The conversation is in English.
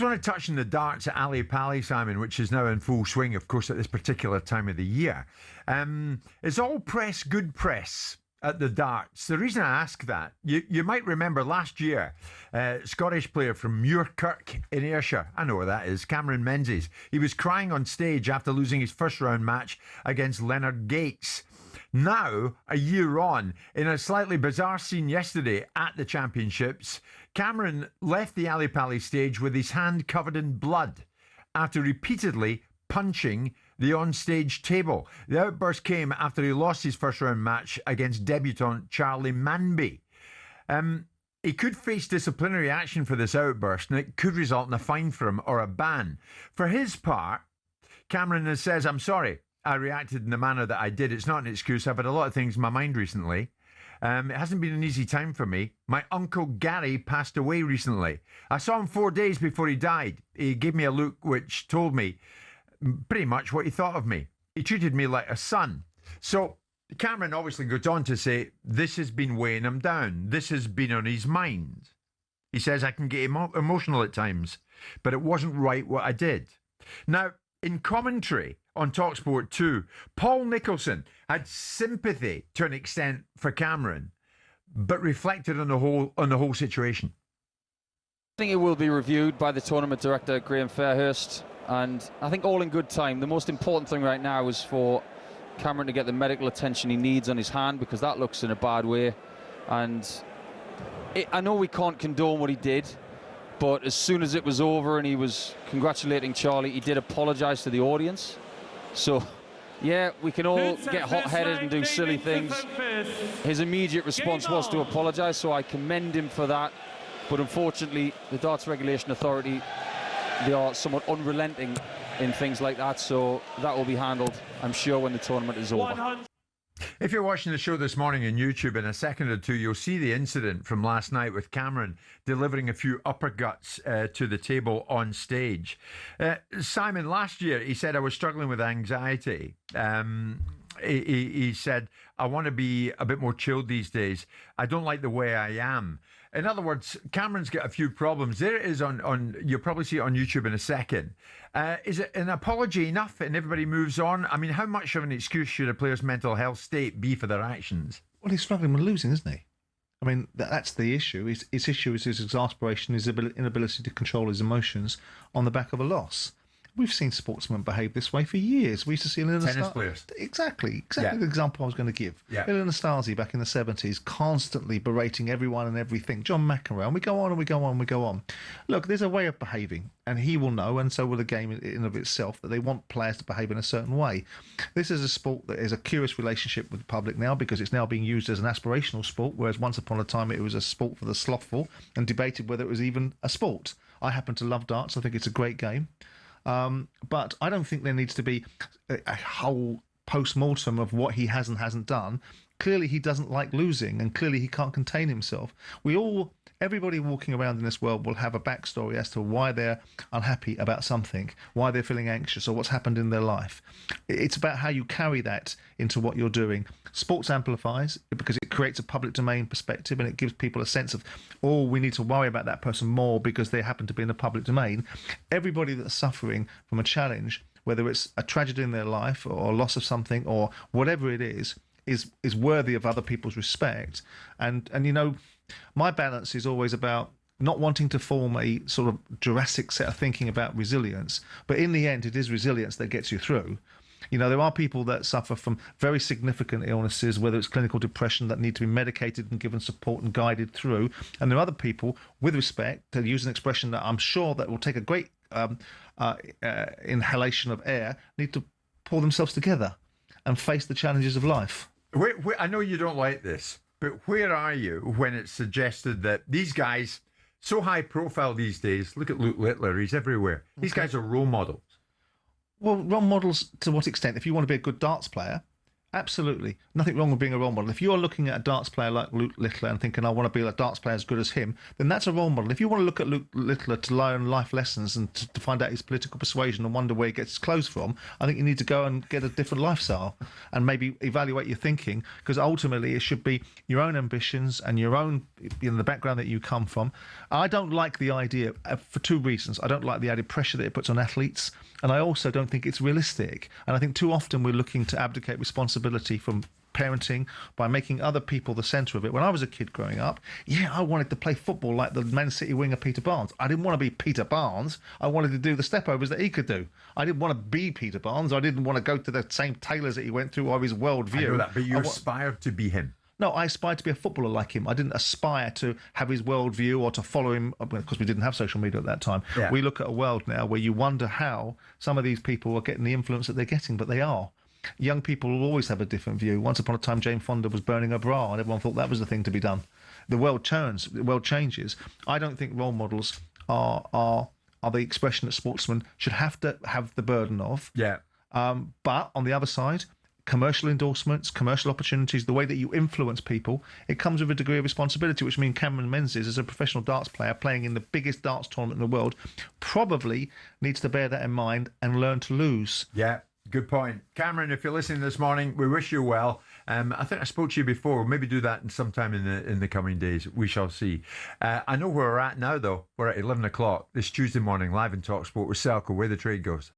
just want to touch on the darts at Ali Pali, Simon, which is now in full swing, of course, at this particular time of the year. Is all press good press at the darts? The reason I ask that, you might remember last year, Scottish player from Muirkirk in Ayrshire, I know where that is, Cameron Menzies. He was crying on stage after losing his first round match against Leonard Gates. Now, a year on, in a slightly bizarre scene yesterday at the championships, Cameron left the Ali Pali stage with his hand covered in blood after repeatedly punching the onstage table. The outburst came after he lost his first round match against debutant Charlie Manby. He could face disciplinary action for this outburst, and it could result in a fine for him or a ban. For his part, Cameron says, "I'm sorry, I reacted in the manner that I did. It's not an excuse. I've had a lot of things in my mind recently. It hasn't been an easy time for me. My uncle Gary passed away recently. I saw him 4 days before he died. He gave me a look which told me pretty much what he thought of me. He treated me like a son." So Cameron obviously goes on to say, this has been weighing him down. This has been on his mind. He says, "I can get emotional at times, but it wasn't right what I did." Now, in commentary on talkSPORT 2, Paul Nicholson had sympathy to an extent for Cameron, but reflected on the whole situation. I think it will be reviewed by the tournament director, Graham Fairhurst, and I think all in good time. The most important thing right now is for Cameron to get the medical attention he needs on his hand, because that looks in a bad way. And I know we can't condone what he did, but as soon as it was over and he was congratulating Charlie, he did apologise to the audience. So, yeah, we can all get hot-headed and do silly things. His immediate response was to apologise, so I commend him for that. But unfortunately, the Darts Regulation Authority, they are somewhat unrelenting in things like that, so that will be handled, I'm sure, when the tournament is over. If you're watching the show this morning on YouTube, in a second or two, you'll see the incident from last night with Cameron delivering a few uppercuts to the table on stage. Simon, last year, he said, "I was struggling with anxiety." He said, "I want to be a bit more chilled these days. I don't like the way I am." In other words, Cameron's got a few problems. There it is on you'll probably see it on YouTube in a second. Is it an apology enough and everybody moves on? I mean, how much of an excuse should a player's mental health state be for their actions? Well, he's struggling with losing, isn't he? I mean, that's the issue. His issue is his exasperation, his inability to control his emotions on the back of a loss. We've seen sportsmen behave this way for years. We used to see tennis players. Exactly the example I was going to give. Yeah. Stasi back in the 70s, constantly berating everyone and everything. John McEnroe, and we go on and we go on and we go on. Look, there's a way of behaving, and he will know, and so will the game in of itself, that they want players to behave in a certain way. This is a sport that is a curious relationship with the public now, because it's now being used as an aspirational sport, whereas once upon a time it was a sport for the slothful, and debated whether it was even a sport. I happen to love darts. I think it's a great game. But I don't think there needs to be a whole post-mortem of what he has and hasn't done. Clearly he doesn't like losing, and clearly he can't contain himself. Everybody walking around in this world will have a backstory as to why they're unhappy about something, why they're feeling anxious, or what's happened in their life. It's about how you carry that into what you're doing. Sports amplifies, because it creates a public domain perspective, and it gives people a sense of, oh, we need to worry about that person more because they happen to be in the public domain. Everybody that's suffering from a challenge, whether it's a tragedy in their life or loss of something or whatever it is worthy of other people's respect. And you know, my balance is always about not wanting to form a sort of Jurassic set of thinking about resilience, but in the end, it is resilience that gets you through. You know, there are people that suffer from very significant illnesses, whether it's clinical depression, that need to be medicated and given support and guided through. And there are other people, with respect, to use an expression that I'm sure that will take a great inhalation of air, need to pull themselves together and face the challenges of life. I know you don't like this, but where are you when it's suggested that these guys, so high profile these days, look at Luke Littler, he's everywhere. These guys are role models. Well, role models to what extent? If you want to be a good darts player, Absolutely. Nothing wrong with being a role model. If you're looking at a darts player like Luke Littler and thinking, I want to be a darts player as good as him, then that's a role model. If you want to look at Luke Littler to learn life lessons and to find out his political persuasion and wonder where he gets his clothes from, I think you need to go and get a different lifestyle and maybe evaluate your thinking, because ultimately it should be your own ambitions and your own, the background that you come from. I don't like the idea for two reasons. I don't like the added pressure that it puts on athletes, and I also don't think it's realistic. And I think too often we're looking to abdicate responsibility from parenting by making other people the centre of it. When I was a kid growing up, I wanted to play football like the Man City winger Peter Barnes. I didn't want to be Peter Barnes. I wanted to do the stepovers that he could do. I didn't want to be Peter Barnes. I didn't want to go to the same tailors that he went through or his worldview. I know that, but you aspired to be him. No, I aspired to be a footballer like him. I didn't aspire to have his worldview or to follow him, because we didn't have social media at that time. Yeah. We look at a world now where you wonder how some of these people are getting the influence that they're getting, but they are. Young people will always have a different view. Once upon a time, Jane Fonda was burning her bra, and everyone thought that was the thing to be done. The world turns, the world changes. I don't think role models are the expression that sportsmen should have to have the burden of. Yeah. But on the other side, commercial endorsements, commercial opportunities, the way that you influence people, it comes with a degree of responsibility, which means Cameron Menzies, as a professional darts player playing in the biggest darts tournament in the world, probably needs to bear that in mind and learn to lose. Yeah. Good point. Cameron, if you're listening this morning, we wish you well. I think I spoke to you before. We'll maybe do that sometime in the coming days. We shall see. I know where we're at now, though. We're at 11 o'clock this Tuesday morning, live in talkSPORT with Selco, where the trade goes.